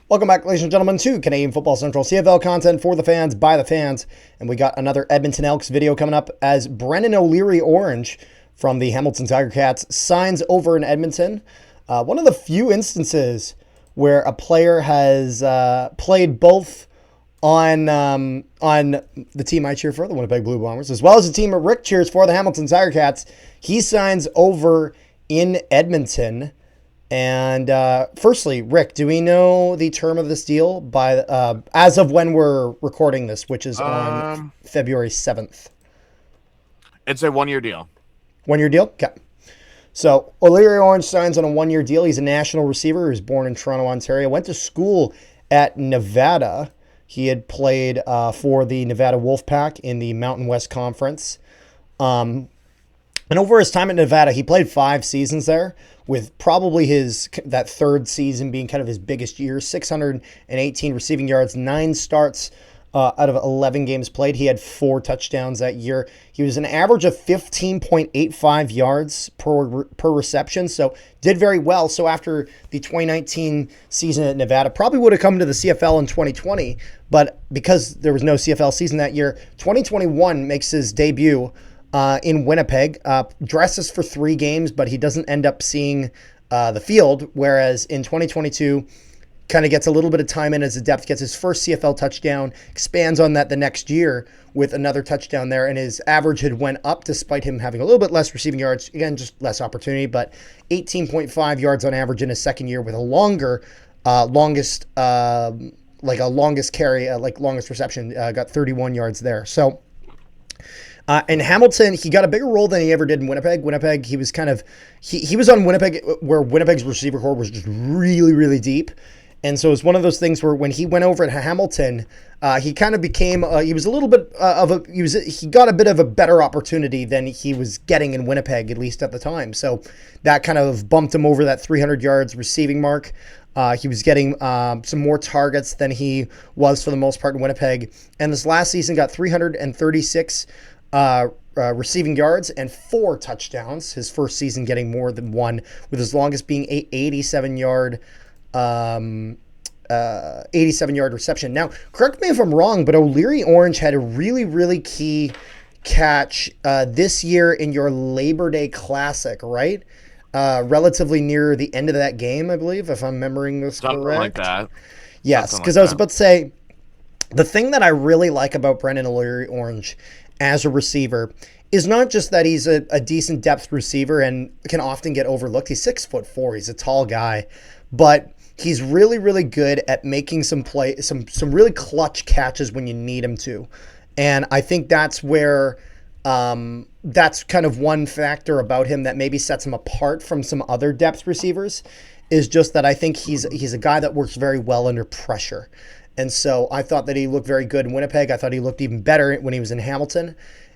Welcome back, ladies and gentlemen, to Canadian Football Central, CFL content for the fans, by the fans. And we got another Edmonton Elks video coming up as Brendan O'Leary Orange from the Hamilton Tiger Cats signs over in Edmonton. One of the few instances where a player has played both on the team I cheer for, the Winnipeg Blue Bombers, as well as the team that Rick cheers for, the Hamilton Tiger Cats. He signs over in Edmonton. And firstly, Rick, do we know the term of this deal by as of when we're recording this, which is on February 7th? It's a one-year deal. One-year deal? Okay. So O'Leary Orange signs on a one-year deal. He's a national receiver. He was born in Toronto, Ontario. Went to school at Nevada. He had played for the Nevada Wolfpack in the Mountain West Conference. And over his time at Nevada, he played 5 seasons there, with probably that third season being kind of his biggest year. 618 receiving yards, 9 starts out of 11 games played. He had 4 touchdowns that year. He was an average of 15.85 yards per reception, so did very well. So after the 2019 season at Nevada, probably would have come to the CFL in 2020, but because there was no CFL season that year, 2021 makes his debut in Winnipeg, dresses for 3 games, but he doesn't end up seeing the field, whereas in 2022, kind of gets a little bit of time in as a depth, gets his first CFL touchdown, expands on that the next year with another touchdown there, and his average had went up despite him having a little bit less receiving yards, again, just less opportunity, but 18.5 yards on average in his second year with a longest reception, got 31 yards there. So, in Hamilton, he got a bigger role than he ever did in Winnipeg. Winnipeg, he was he was on Winnipeg where Winnipeg's receiver core was just really, really deep. And so it's one of those things where when he went over at Hamilton, he kind of became, he was a little bit he got a bit of a better opportunity than he was getting in Winnipeg, at least at the time. So that kind of bumped him over that 300 yards receiving mark. He was getting some more targets than he was for the most part in Winnipeg. And this last season got 336 receiving yards and 4 touchdowns. His first season getting more than 1, with his longest being 87-yard reception. Now, correct me if I'm wrong, but O'Leary Orange had a really, really key catch this year in your Labor Day Classic, right? Relatively near the end of that game, I believe, if I'm remembering this correct. Something like that. Yes, because I was about to say, the thing that I really like about Brendan O'Leary Orange as a receiver is not just that he's a decent depth receiver and can often get overlooked. He's 6'4". He's a tall guy, but he's really, really good at making some really clutch catches when you need him to. And I think that's where that's kind of one factor about him that maybe sets him apart from some other depth receivers, is just that I think he's a guy that works very well under pressure. And so I thought that he looked very good in Winnipeg. I thought he looked even better when he was in Hamilton.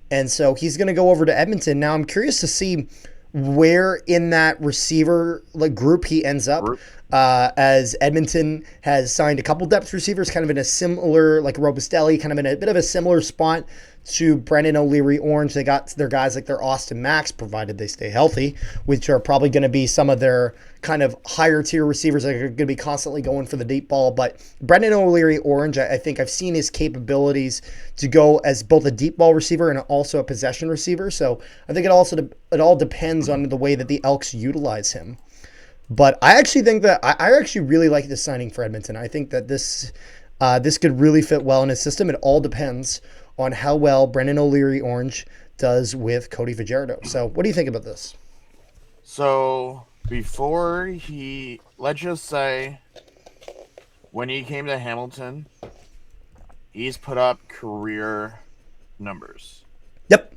And so he's going to go over to Edmonton. Now I'm curious to see where in that receiver group he ends up, as Edmonton has signed a couple depth receivers kind of in a similar, like Robustelli, kind of in a bit of a similar spot to Brendan O'Leary Orange. They got their guys like their Austin Max, provided they stay healthy, which are probably going to be some of their kind of higher tier receivers that are going to be constantly going for the deep ball. But Brendan O'Leary Orange, I think I've seen his capabilities to go as both a deep ball receiver and also a possession receiver. So I think it all depends on the way that the Elks utilize him. But I actually think that I actually really like this signing for Edmonton. I think that this could really fit well in his system. It all depends on how well Brendan O'Leary Orange does with Cody Fajardo. So what do you think about this? So before let's just say, when he came to Hamilton, he's put up career numbers. Yep.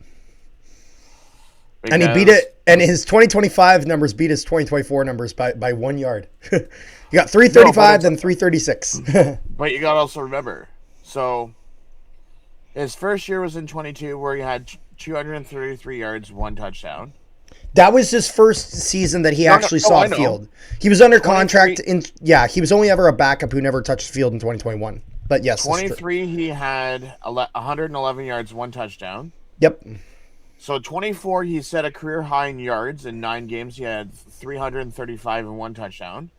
And he beat it, and his 2025 numbers beat his 2024 numbers by 1 yard. You got 335, then 336. But you got to also remember, so his first year was in 22, where he had 233 yards, 1 touchdown. That was his first season that he actually saw field. He was under contract he was only ever a backup who never touched the field in 2021. But yes, 23 he had 111 yards, 1 touchdown. Yep. So 24, he set a career high in yards. In 9 games, he had 335 and 1 touchdown.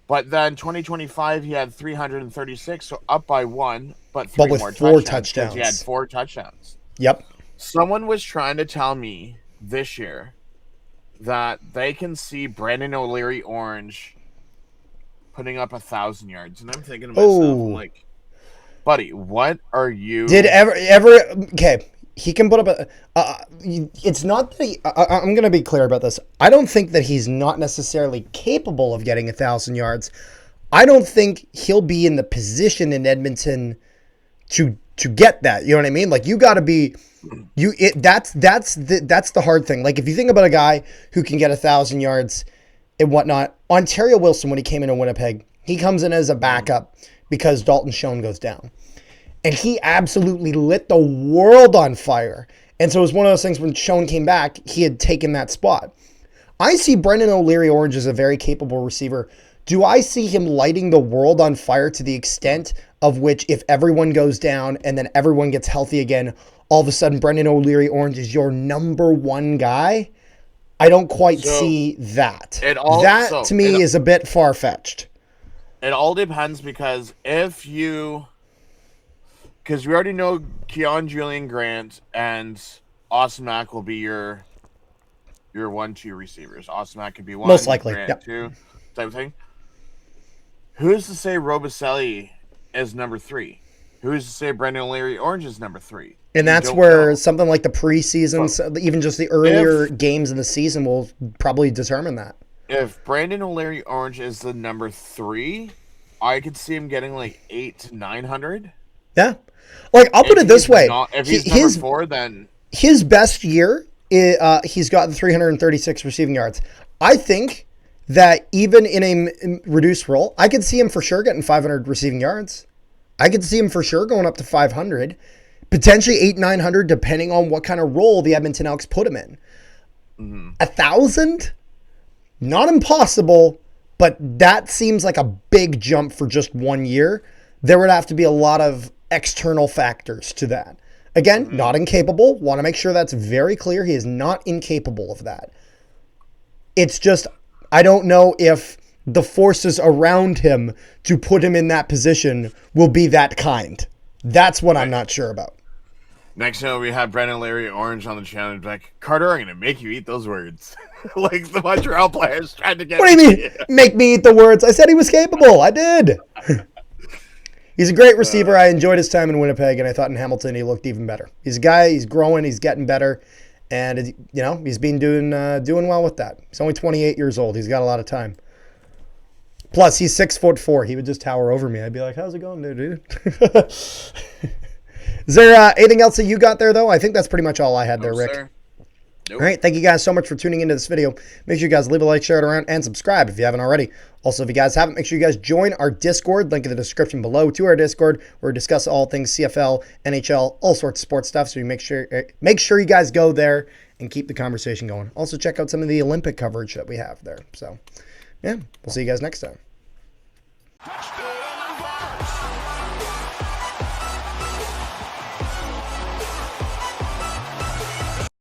But then 2025, he had 336, so up by 1, but 3 with more 4 touchdowns. Because he had touchdowns. 4 touchdowns. Yep. Someone was trying to tell me this year that they can see Brandon O'Leary Orange putting up 1,000 yards. And I'm thinking to myself, I'm like, buddy, what are you... Did ever... Okay, he can put up a... it's not that he... I'm going to be clear about this. I don't think that he's not necessarily capable of getting 1,000 yards. I don't think he'll be in the position in Edmonton to get that. You know what I mean? Like, you got to be... That's the hard thing. Like, if you think about a guy who can get 1,000 yards and whatnot, Ontario Wilson, when he came into Winnipeg, he comes in as a backup because Dalton Schoen goes down. And he absolutely lit the world on fire. And so it was one of those things when Schoen came back, he had taken that spot. I see Brendan O'Leary Orange as a very capable receiver. Do I see him lighting the world on fire to the extent of which if everyone goes down and then everyone gets healthy again, all of a sudden Brendan O'Leary Orange is your number one guy? I don't quite see that. To me is a bit far-fetched. It all depends because because we already know Keon Julian Grant and Austin Mack will be your 1-2 receivers. Austin Mack could be 1, most likely, Grant 2, type of thing. Who's to say Robicelli is number 3? Who's to say Brendan O'Leary Orange is number 3? And that's where something like the preseason, even just the earlier games in the season, will probably determine that. If Brandon O'Leary Orange is the number 3, I could see him getting like 800 to 900. Yeah. Like, I'll put it this way. If he's number 4, then... His best year, he's gotten 336 receiving yards. I think that even in a reduced role, I could see him for sure getting 500 receiving yards. I could see him for sure going up to 500. Potentially 800-900, depending on what kind of role the Edmonton Elks put him in. 1,000? Not impossible, but that seems like a big jump for just 1 year. There would have to be a lot of external factors to that. Again, not incapable. Want to make sure that's very clear. He is not incapable of that. It's just, I don't know if the forces around him to put him in that position will be that kind. That's what I'm not sure about. Next time we have Brendan O'Leary Orange on the channel, like, Carter, I'm going to make you eat those words. Like the Montreal players tried to get... What do you mean, make me eat the words? I said he was capable. I did. He's a great receiver. I enjoyed his time in Winnipeg, and I thought in Hamilton he looked even better. He's a guy, he's growing, he's getting better, and, he's been doing well with that. He's only 28 years old. He's got a lot of time. Plus, he's 6'4". He would just tower over me. I'd be like, how's it going there, dude? Is there anything else that you got there, though? I think that's pretty much all I had there, Rick. Sir. Nope. All right, thank you guys so much for tuning into this video. Make sure you guys leave a like, share it around, and subscribe if you haven't already. Also, if you guys haven't, make sure you guys join our Discord. Link in the description below to our Discord, where we discuss all things CFL, NHL, all sorts of sports stuff. So you make sure you guys go there and keep the conversation going. Also, check out some of the Olympic coverage that we have there. So, yeah, we'll see you guys next time.